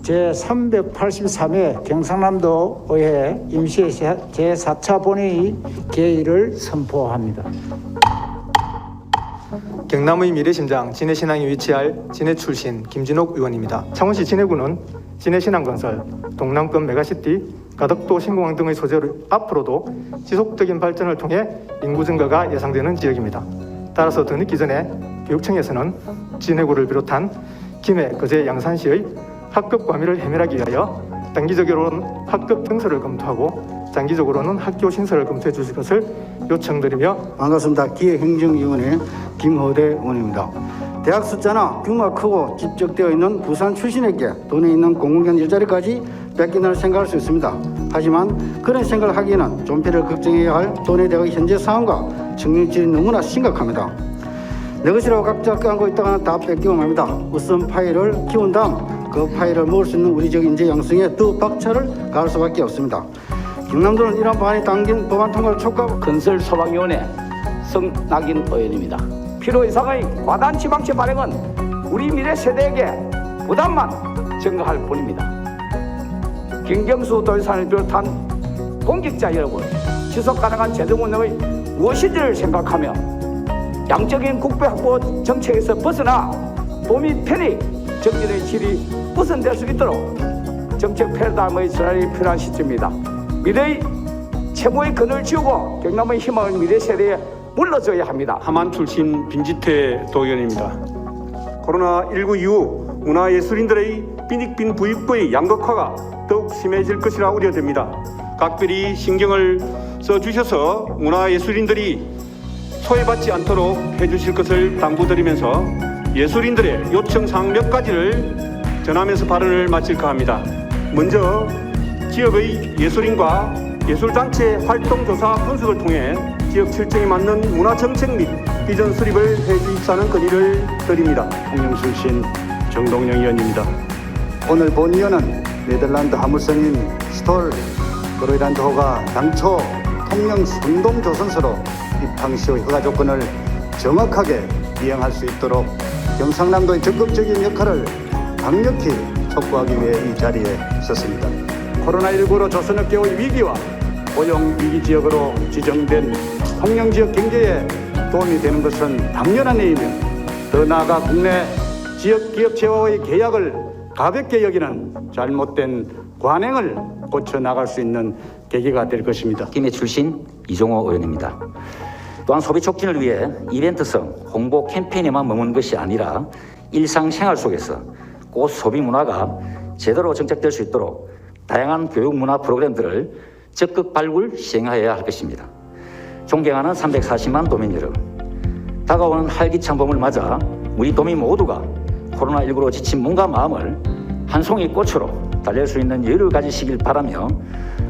제383회 경상남도 의회 임시 제4차 본회의 개의를 선포합니다. 경남의 미래심장 진해신항에 위치할 진해 출신 김진옥 의원입니다. 창원시 진해구는 진해신항건설, 동남권 메가시티, 가덕도 신공항 등의 소재로 앞으로도 지속적인 발전을 통해 인구 증가가 예상되는 지역입니다. 따라서 더 늦기 전에 교육청에서는 진해구를 비롯한 김해, 거제, 양산시의 학급 과밀을 해결하기 위하여 단기적으로는 학급 등설을 검토하고 장기적으로는 학교 신설을 검토해 주실 것을 요청드리며 반갑습니다. 기획행정위원회 김호대 의원입니다. 대학 숫자나 규모가 크고 집적되어 있는 부산 출신에게 돈에 있는 공공기관 일자리까지 뺏긴다는 생각할 수 있습니다. 하지만 그런 생각을 하기에는 존폐를 걱정해야 할 돈의 대학의 현재 상황과 청년질이 너무나 심각합니다. 내 것이라고 각자 껴안고 있다가는 다 뺏기고 맙니다. 우선 파일을 키운 다음 그 파일을 먹을 수 있는 우리 지역 인재 양성에 더 박차를 가할 수밖에 없습니다. 경남도는 이런 방안이 담긴 법안 통과를 촉구하고 건설 소방위원회 성낙인 의원입니다. 필요 이상의 과단 지방채 발행은 우리 미래 세대에게 부담만 증가할 뿐입니다. 김경수 도지사를 비롯한 공직자 여러분, 지속 가능한 재정 운영의 무엇인지를 생각하며 양적인 국배 확보 정책에서 벗어나 도미 편의 정진의 질이 보선될 수 있도록 정책 패러다임의 전환이 필요한 시점입니다. 미래의 최고의 근을 지우고 경남의 희망을 미래 세대에 물러줘야 합니다. 함안 출신 빈지태 도의원입니다. 코로나19 이후 문화예술인들의 빈익빈 부익부의 양극화가 더욱 심해질 것이라 우려됩니다. 각별히 신경을 써주셔서 문화예술인들이 소외받지 않도록 해주실 것을 당부드리면서 예술인들의 요청사항 몇 가지를 전하면서 발언을 마칠까 합니다. 먼저 지역의 예술인과 예술단체 활동조사 분석을 통해 지역 실정에 맞는 문화정책 및 비전 수립을 해주십사는 건의를 드립니다. 통영 출신 정동영 의원입니다. 오늘 본위원은 네덜란드 화물선인 스톨 그로이란드호가 당초 통영 성동조선소로 입항 시의 허가 조건을 정확하게 이행할 수 있도록 경상남도의 적극적인 역할을 강력히 촉구하기 위해 이 자리에 섰습니다. 코로나19로 조선업계의 위기와 고용위기 지역으로 지정된 통영 지역 경제에 도움이 되는 것은 당연한 일이며 더 나아가 국내 지역 기업체와의 계약을 가볍게 여기는 잘못된 관행을 고쳐나갈 수 있는 계기가 될 것입니다. 김해 출신 이종호 의원입니다. 또한 소비 촉진을 위해 이벤트성 홍보 캠페인에만 머무는 것이 아니라 일상생활 속에서 꽃 소비 문화가 제대로 정착될 수 있도록 다양한 교육 문화 프로그램들을 적극 발굴 시행하여야 할 것입니다. 존경하는 340만 도민 여러분, 다가오는 활기찬 봄을 맞아 우리 도민 모두가 코로나19로 지친 몸과 마음을 한 송이 꽃으로 달랠 수 있는 여유를 가지시길 바라며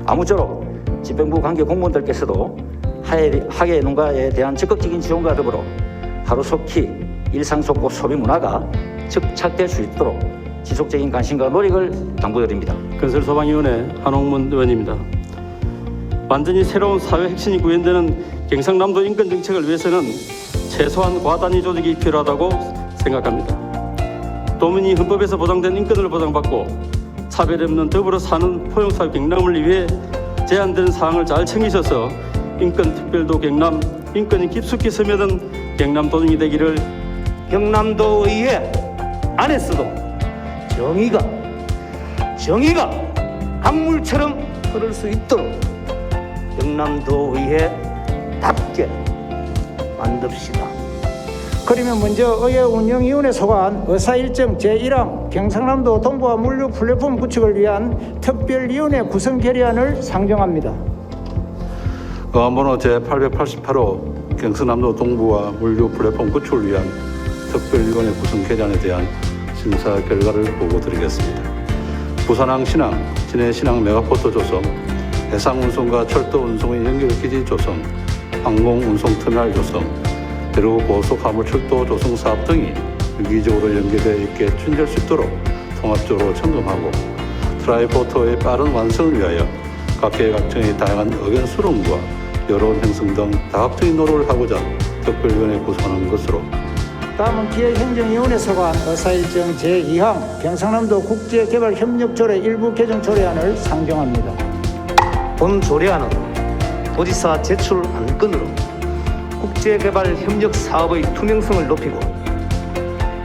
아무쪼록 집행부 관계 공무원들께서도 학예 농가에 대한 적극적인 지원과 더불어 하루속히 일상 속 꽃 소비 문화가 정착될 수 있도록 지속적인 관심과 노력을 당부드립니다. 건설소방위원회 한홍문 의원입니다. 완전히 새로운 사회 혁신이 구현되는 경상남도 인권정책을 위해서는 최소한 과단위 조직이 필요하다고 생각합니다. 도민이 헌법에서 보장된 인권을 보장받고 차별 없는 더불어 사는 포용사회 경남을 위해 제안된 사항을 잘 챙기셔서 인권특별도 경남, 인권이 깊숙이 스며든 경남도정이 되기를. 경남도의회 안에서도 정의가 강물처럼 흐를 수 있도록 경남도의회답게 만듭시다. 그러면 먼저 의회 운영위원회 소관 의사일정 제1항 경상남도 동부와 물류 플랫폼 구축을 위한 특별위원회 구성 결의안을 상정합니다. 의안번호 제888호 경상남도 동부와 물류 플랫폼 구축을 위한 특별위원회 구성 결의안에 대한 심사 결과를 보고드리겠습니다. 부산항 신항, 진해 신항 메가포트 조성, 해상 운송과 철도 운송의 연결 기지 조성, 항공 운송 터미널 조성, 대륙 고속 화물 철도 조성 사업 등이 유기적으로 연계되어 있게 추진될 수 있도록 통합적으로 점검하고 트라이포트의 빠른 완성을 위하여 각 계획학청의 다양한 의견 수렴과 여론 형성 등 다각적인 노력을 하고자 특별위원회 구성하는 것으로 다음은 기획행정위원회 소관 의사일정 제2항 경상남도 국제개발협력조례 일부 개정 조례안을 상정합니다. 본 조례안은 도지사 제출 안건으로 국제개발협력 사업의 투명성을 높이고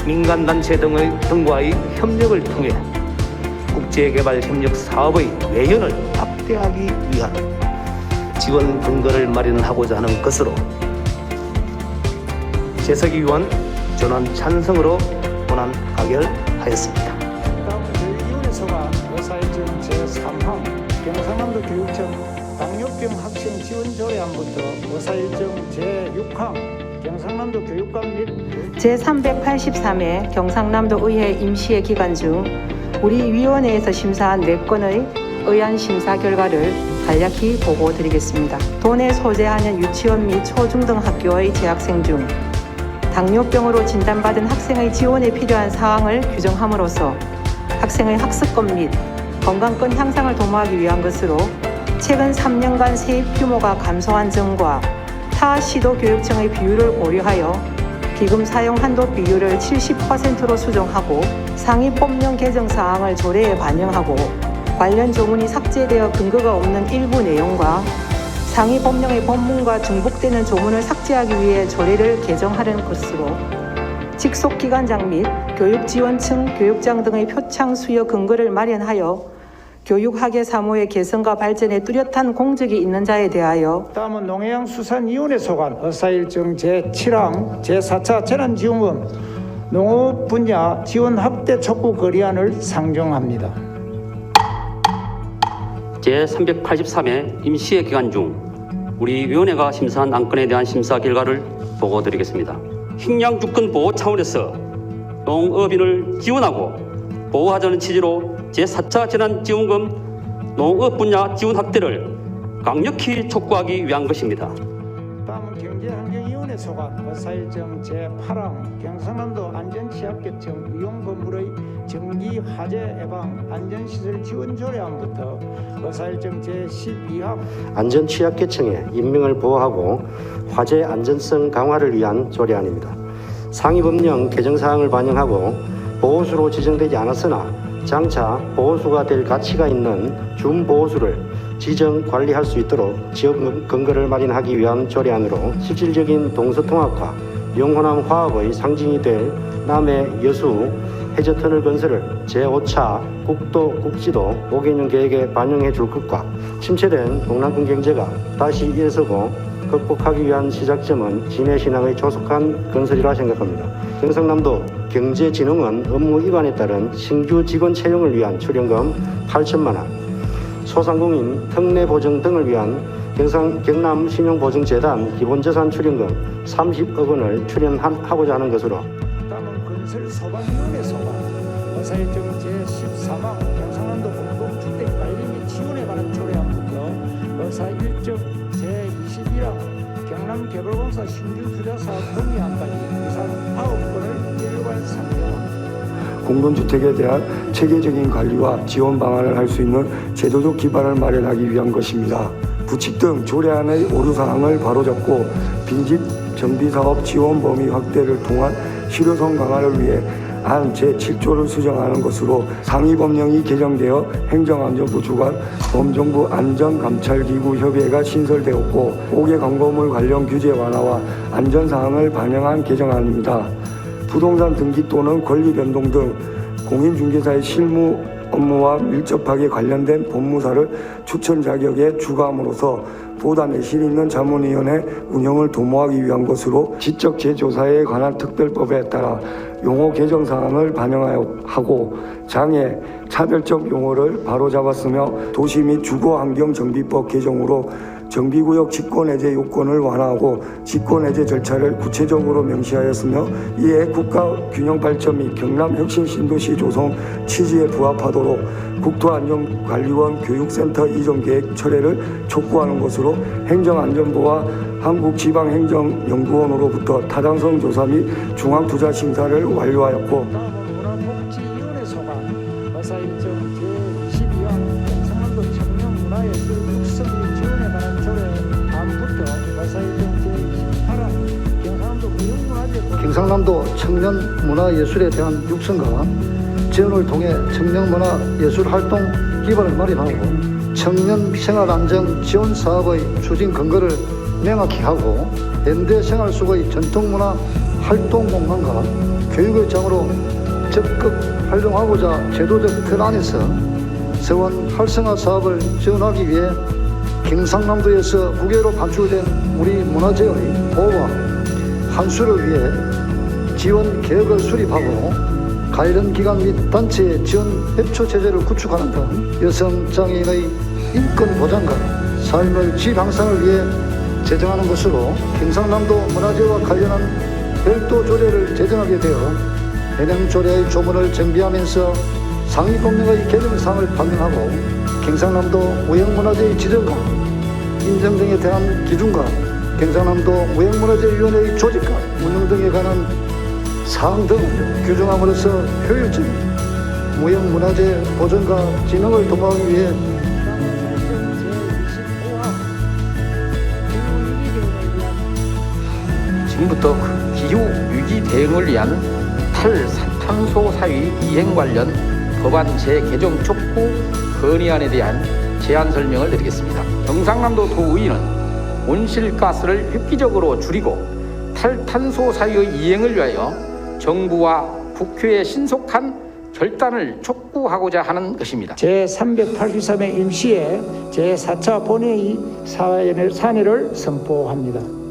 민간단체 등과의 협력을 통해 국제개발협력 사업의 외연을 확대하기 위한 지원 근거를 마련하고자 하는 것으로 재석이 의원 전원 찬성으로 본안 가결하였습니다. 다음은 교육위원회 소관 의사일정 제3항 경상남도 교육청 당뇨병 학생 지원 조례안부터 의사일정 제6항 경상남도 교육감 및 제383회 경상남도 의회 임시회 기간 중 우리 위원회에서 심사한 4건의 의안 심사 결과를 간략히 보고드리겠습니다. 도내 소재하는 유치원 및 초중등 학교의 재학생 중 당뇨병으로 진단받은 학생의 지원에 필요한 사항을 규정함으로써 학생의 학습권 및 건강권 향상을 도모하기 위한 것으로 최근 3년간 세입 규모가 감소한 점과 타 시도교육청의 비율을 고려하여 기금 사용 한도 비율을 70%로 수정하고 상위 법령 개정 사항을 조례에 반영하고 관련 조문이 삭제되어 근거가 없는 일부 내용과 상위 법령의 법문과 중복되는 조문을 삭제하기 위해 조례를 개정하려는 것으로 직속기관장 및 교육지원층, 교육장 등의 표창 수여 근거를 마련하여 교육학예 사무의 개선과 발전에 뚜렷한 공적이 있는 자에 대하여 다음은 농해양수산위원회 소관 의사일정 제7항 제4차 재난지원금 농업 분야 지원 확대 촉구 거리안을 상정합니다. 제383회 임시회 기간 중 우리 위원회가 심사한 안건에 대한 심사 결과를 보고드리겠습니다. 식량주권 보호 차원에서 농업인을 지원하고 보호하자는 취지로 제4차 재난지원금 농업 분야 지원 확대를 강력히 촉구하기 위한 것입니다. 다음은 경제환경위원회 소관 의사일정 제8항 경상남도 안전취약계층 위험건물의 정기 화재 예방 안전시설 지원 조례안부터 의사일정 제12항 안전취약계층의 인명을 보호하고 화재 안전성 강화를 위한 조례안입니다. 상위법령 개정사항을 반영하고 보호수로 지정되지 않았으나 장차 보호수가 될 가치가 있는 준보호수를 지정 관리할 수 있도록 지역 근거를 마련하기 위한 조례안으로 실질적인 동서통합과 영호남 화합의 상징이 될 남해 여수 해저터널 건설을 제5차 국도 국지도 5개년 계획에 반영해 줄 것과 침체된 동남권 경제가 다시 일어서고 극복하기 위한 시작점은 진해신항의 조속한 건설이라 생각합니다. 경상남도 경제진흥원 업무 위반에 따른 신규 직원 채용을 위한 출연금 8천만 원, 소상공인 특례 보정 등을 위한 경남신용보증재단 기본자산 출연금 30억 원을 출연하고자 하는 것으로 다음은 건설소방위원회 소관 의사일정 제13항 경상남도 공동주택관리 및 지원에 관한 조례안부터 의사일정 제21항 경남개발공사 신규투자사업 동의안까지 이상 9건을 일괄 상정합니다. 공동주택에 대한 체계적인 관리와 지원 방안을 할 수 있는 제도적 기반을 마련하기 위한 것입니다. 부칙 등 조례안의 오류사항을 바로잡고 빈집 정비사업 지원 범위 확대를 통한 실효성 강화를 위해 안 제7조를 수정하는 것으로 상위 법령이 개정되어 행정안전부 주관 범정부 안전감찰기구 협의회가 신설되었고 5개 광고물 관련 규제 완화와 안전사항을 반영한 개정안입니다. 부동산 등기 또는 권리 변동 등 공인중개사의 실무 업무와 밀접하게 관련된 법무사를 추천 자격에 추가함으로써 보다 내실 있는 자문위원회 운영을 도모하기 위한 것으로 지적 재조사에 관한 특별법에 따라 용어 개정 사항을 반영하고 장애, 차별적 용어를 바로잡았으며 도시 및 주거환경정비법 개정으로 정비구역 직권해제 요건을 완화하고 직권해제 절차를 구체적으로 명시하였으며 이에 국가균형발전 및 경남혁신신도시 조성 취지에 부합하도록 국토안전관리원 교육센터 이전계획 철회를 촉구하는 것으로 행정안전부와 한국지방행정연구원으로부터 타당성 조사 및 중앙투자심사를 완료하였고 다음은 문화복지위원회 소관 의사일정 제22항 경상남도 청년문화예술 육성 및 지원에 관한 조례안부터 의사일정 제28항 경상남도 무형문화재 경상남도 청년 문화예술에 대한 육성과 지원을 통해 청년 문화예술 활동 기반을 마련하고 청년 생활안정 지원 사업의 추진 근거를 명확히 하고 현대 생활 속의 전통문화 활동 공간과 교육의 장으로 적극 활용하고자 제도적 틀 안에서 서원 활성화 사업을 지원하기 위해 경상남도에서 국외로 반출된 우리 문화재의 보호와 환수를 위해 지원 계획을 수립하고 관련 기관 및 단체의 지원 협조 체제를 구축하는 등 여성 장애인의 인권 보장과 삶의 질 향상을 위해 제정하는 것으로 경상남도 문화재와 관련한 별도 조례를 제정하게 되어 현행 조례의 조문을 정비하면서 상위법령의 개정사항을 판명하고 경상남도 무형문화재의 지정과 인정 등에 대한 기준과 경상남도 무형문화재위원회의 조직과 운영 등에 관한 사항 등을 규정함으로써 효율적인 무형문화재 보존과 진흥을 도모하기 위해 지금부터 기후위기 대응을 위한 탈탄소 사위 이행 관련 법안 재개정 촉구 건의안에 대한 제안 설명을 드리겠습니다. 경상남도 도의회는 온실가스를 획기적으로 줄이고 탈탄소 사유의 이행을 위하여 정부와 국회의 신속한 결단을 촉구하고자 하는 것입니다. 제383회 임시회 제4차 본회의 사내를 선포합니다.